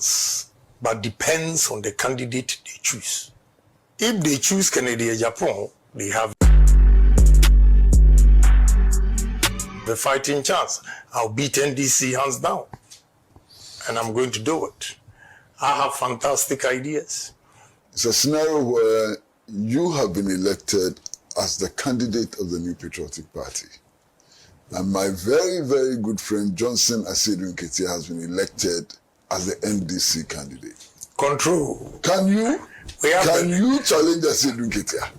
chance, but depends on the candidate they choose. If they choose Nketiah Agyapong, they have the fighting chance. I'll beat NDC hands down, and I'm going to do it. I have fantastic ideas. It's a scenario where you have been elected as the candidate of the New Patriotic Party. And my very, very good friend Johnson Asiedu Nketiah has been elected as the NDC candidate. Control. Can you challenge Asiedu Nketiah?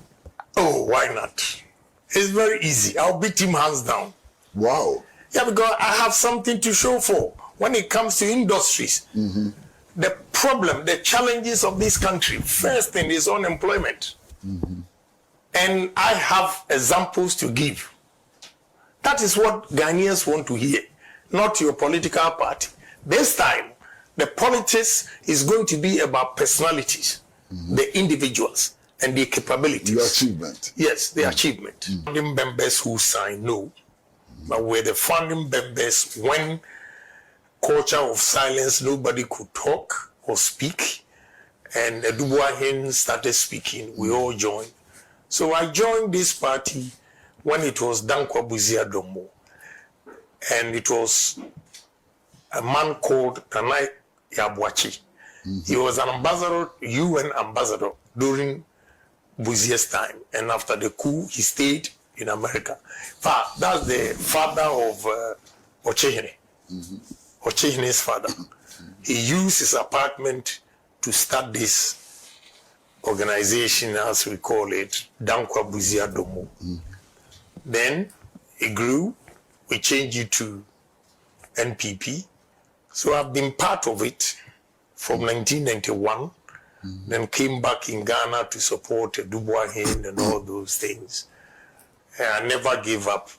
Oh, why not? It's very easy. I'll beat him hands down. Wow. Yeah, because I have something to show for when it comes to industries. Mm-hmm. The problem, the challenges of this country, first thing is unemployment. Mm-hmm. And I have examples to give. That is what Ghanaians want to hear, not your political party. This time, the politics is going to be about personalities, the individuals, and their capabilities. Your achievement. Yes, the achievement. Founding members who sign, no. But we're the founding members when culture of silence, nobody could talk or speak, and Dubois started speaking, we all joined. So I joined this party when it was Dankwa Buzia Domo, and it was a man called Tanai Yabwachi. He was an ambassador, UN ambassador during Buzia's time, and after the coup, he stayed in America. That's the father of Ochehine, Ochehine's father. He used his apartment to start this organization, as we call it, Dankwa Buzia Domo. Then it grew, we changed it to NPP. So I've been part of it from 1991, then came back in Ghana to support Dubois and all those things. And I never gave up.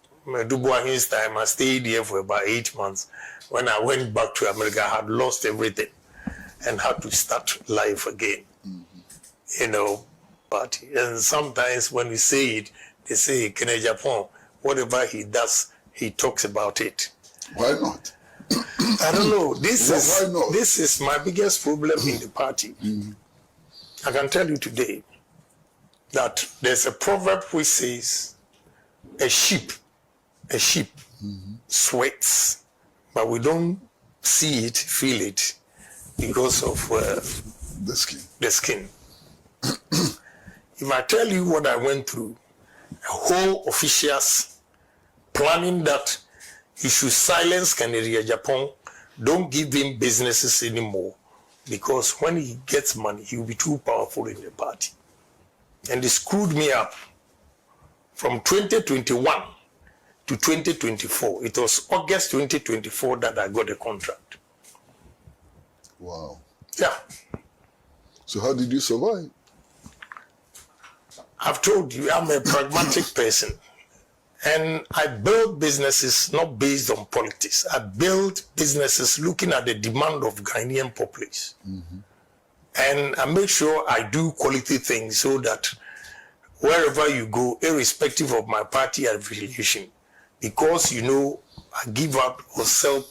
Dubois time, I stayed here for about 8 months. When I went back to America, I had lost everything and had to start life again. You know, but and sometimes when we say it, they say Nketiah Agyapong, whatever he does, he talks about it. Why not? I don't know. Why not? This is my biggest problem in the party. I can tell you today that there's a proverb which says a sheep sweats, but we don't see it, feel it because of the skin. If I tell you what I went through, a whole officials planning that you should silence Nketiah Agyapong, don't give him businesses anymore, because when he gets money, he will be too powerful in the party. And they screwed me up from 2021 to 2024. It was August 2024 that I got a contract. Wow. Yeah. So how did you survive? I've told you, I'm a pragmatic person. And I build businesses not based on politics. I build businesses looking at the demand of Ghanaian populace. And I make sure I do quality things so that wherever you go, irrespective of my party affiliation, because you know I give out or sell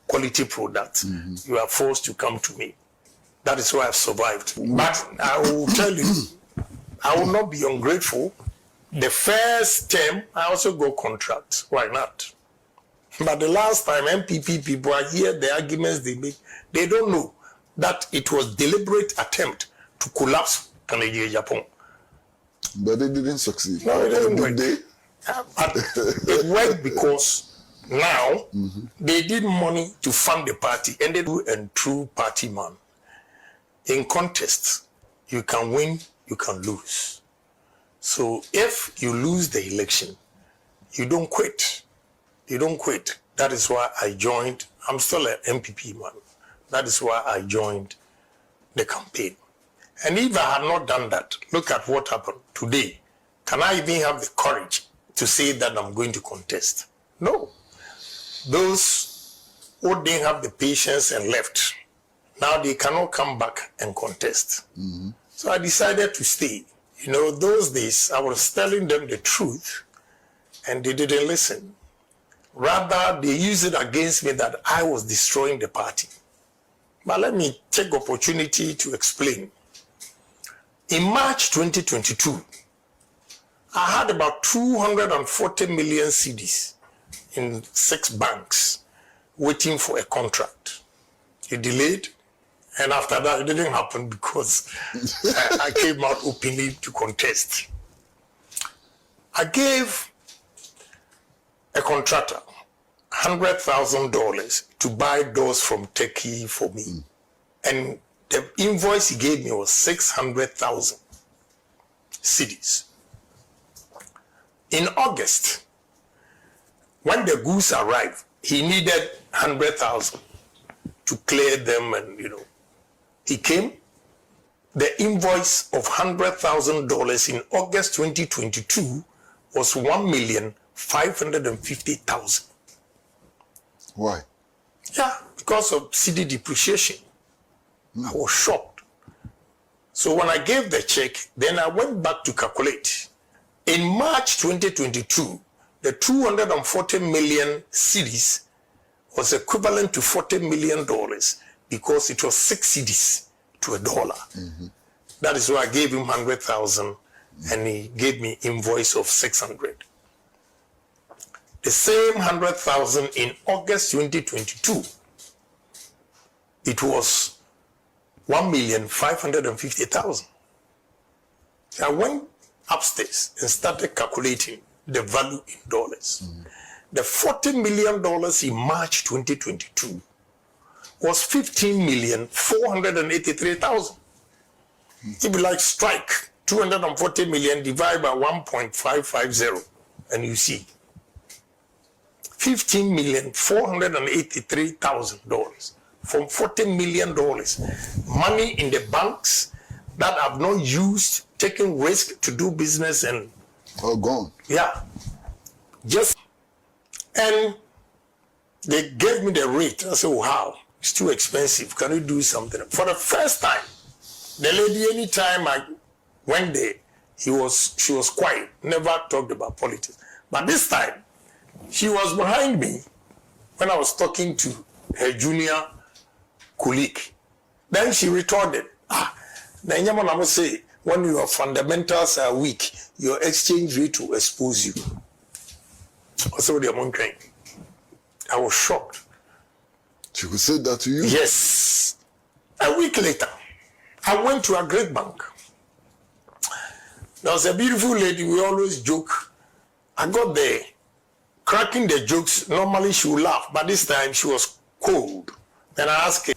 quality products, you are forced to come to me. That is why I've survived. But I will tell you, I will not be ungrateful. The first term, I also got contracts. Why not? But the last time, NPP people, I hear the arguments they make. They don't know that it was deliberate attempt to collapse Nketiah Agyapong. But they didn't succeed. No, it didn't work. But it worked because now they need money to fund the party, and they do a true party man. In contests, you can win, you can lose. So if you lose the election, you don't quit. You don't quit. That is why I joined. I'm still an NPP man. That is why I joined the campaign. And if I had not done that, look at what happened today. Can I even have the courage to say that I'm going to contest? No. Those who didn't have the patience and left, now they cannot come back and contest. So I decided to stay. You know, those days I was telling them the truth and they didn't listen. Rather, they used it against me that I was destroying the party. But let me take opportunity to explain. In March 2022, I had about 240 million cedis in 6 banks waiting for a contract. It delayed, and after that, it didn't happen because I came out openly to contest. I gave a contractor $100,000 to buy doors from Turkey for me. And the invoice he gave me was 600,000 cedis. In August, when the goods arrived, he needed 100,000 to clear them, and he came. The invoice of $100,000 in August 2022 was 1,550,000. Why? Yeah, because of cedi depreciation. I was shocked. So when I gave the check, then I went back to calculate. In March 2022, the 240 million cedis was equivalent to $40 million because it was 6 cedis to $1. That is why I gave him 100,000 and he gave me invoice of 600. The same 100,000 in August 2022, it was 1,550,000. I went upstairs and started calculating the value in dollars. The $40 million in March 2022 was 15,483,000. It'd be like strike 240 million divided by 1.550, and you see $15,483,000 from $40 million. Money in the banks that I've not used, taking risk to do business, and all gone. Yeah. And they gave me the rate. I said, wow, it's too expensive. Can you do something? For the first time, the lady, anytime I went there, she was quiet, never talked about politics. But this time, she was behind me when I was talking to her junior colleague. Then she retorted, then I must say, when your fundamentals are weak, your exchange rate will expose you. Also, I was shocked. She could say that to you? Yes. A week later, I went to a great bank. There was a beautiful lady, we always joke. I got there, cracking the jokes. Normally she would laugh, but this time she was cold. Then I asked her,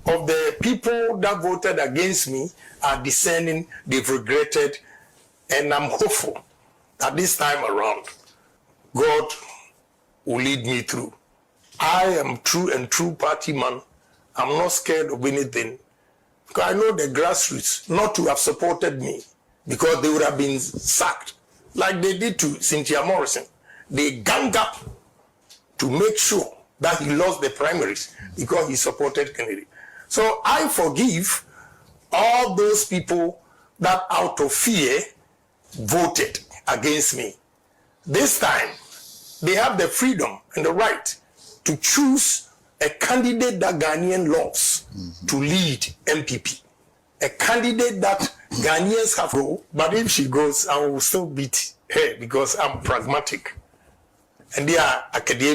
of the people that voted against me are discerning, they've regretted, and I'm hopeful that this time around, God will lead me through. I am true party man. I'm not scared of anything. Because I know the grassroots not to have supported me because they would have been sacked like they did to Cynthia Morrison. They ganged up to make sure that he lost the primaries because he supported Kennedy. So I forgive all those people that out of fear voted against me. This time, they have the freedom and the right to choose a candidate that Ghanaian loves to lead NPP. A candidate that Ghanaians have go, but if she goes, I will still beat her because I'm pragmatic. And they are academic.